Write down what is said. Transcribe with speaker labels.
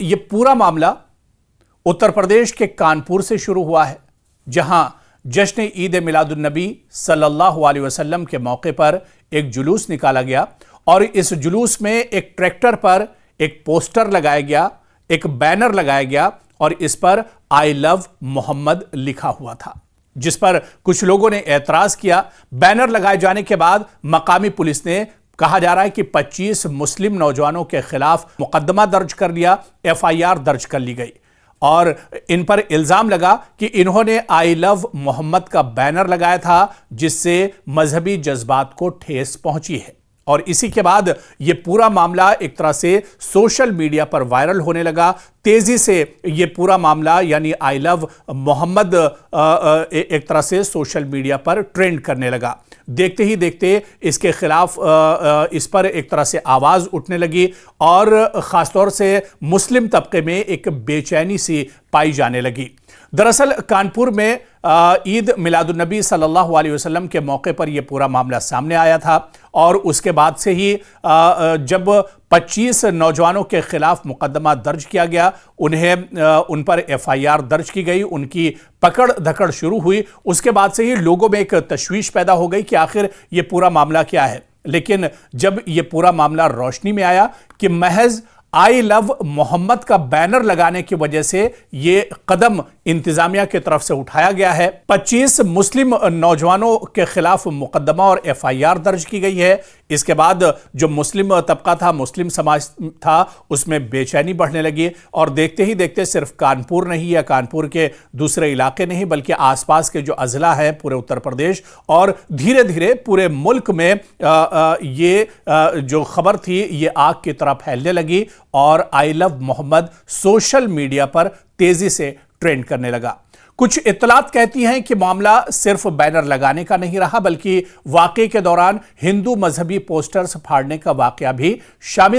Speaker 1: ये पूरा मामला उत्तर प्रदेश के कानपुर से शुरू हुआ है, जहां जश्न ईद मिलादुन नबी सल्लल्लाहु अलैहि वसल्लम के मौके पर एक जुलूस निकाला गया और इस जुलूस में एक ट्रैक्टर पर एक पोस्टर लगाया गया, एक बैनर लगाया गया और इस पर आई लव मोहम्मद लिखा हुआ था, जिस पर कुछ लोगों ने एतराज किया। बैनर लगाए जाने के बाद मकामी पुलिस ने कहा जा रहा है कि 25 मुस्लिम नौजवानों के खिलाफ मुकदमा दर्ज कर लिया, FIR दर्ज कर ली गई और इन पर इल्जाम लगा कि इन्होंने आई लव मोहम्मद का बैनर लगाया था, जिससे मजहबी जज्बात को ठेस पहुंची है। और इसी के बाद यह पूरा मामला एक तरह से सोशल मीडिया पर वायरल होने लगा। तेजी से यह पूरा मामला यानी आई लव मोहम्मद एक तरह से सोशल मीडिया पर ट्रेंड करने लगा। देखते ही देखते इसके खिलाफ इस पर एक तरह से आवाज उठने लगी और खासतौर से मुस्लिम तबके में एक बेचैनी सी पाई जाने लगी। दरअसल कानपुर में ईद मिलादुन नबी सल्लल्लाहु अलैहि वसल्लम के मौके पर यह पूरा मामला सामने आया था और उसके बाद से ही जब 25 नौजवानों के खिलाफ मुकदमा दर्ज किया गया, उन पर FIR दर्ज की गई, उनकी पकड़ धकड़ शुरू हुई। उसके बाद से ही लोगों में एक तशवीश पैदा हो गई कि आखिर यह पूरा मामला क्या है। लेकिन जब यह पूरा मामला रोशनी में आया कि महज आई लव मोहम्मद का बैनर लगाने की वजह से यह कदम इंतजामिया की तरफ से उठाया गया है, 25 मुस्लिम नौजवानों के खिलाफ मुकदमा और FIR दर्ज की गई है। इसके बाद जो मुस्लिम तबका था, मुस्लिम समाज था, उसमें बेचैनी बढ़ने लगी और देखते ही देखते सिर्फ कानपुर नहीं या कानपुर के दूसरे इलाके नहीं बल्कि आसपास के जो अजला है पूरे उत्तर प्रदेश और धीरे धीरे पूरे मुल्क में ये जो खबर थी ये आग की तरह फैलने लगी और I love Mohammed social media पर तेजी से ट्रेंड करने लगा। कुछ इत्तलात कहती हैं कि मामला सिर्फ बैनर लगाने का नहीं रहा बल्कि वाकये के दौरान हिंदू मजहबी पोस्टर्स फाड़ने का वाकया भी शामिल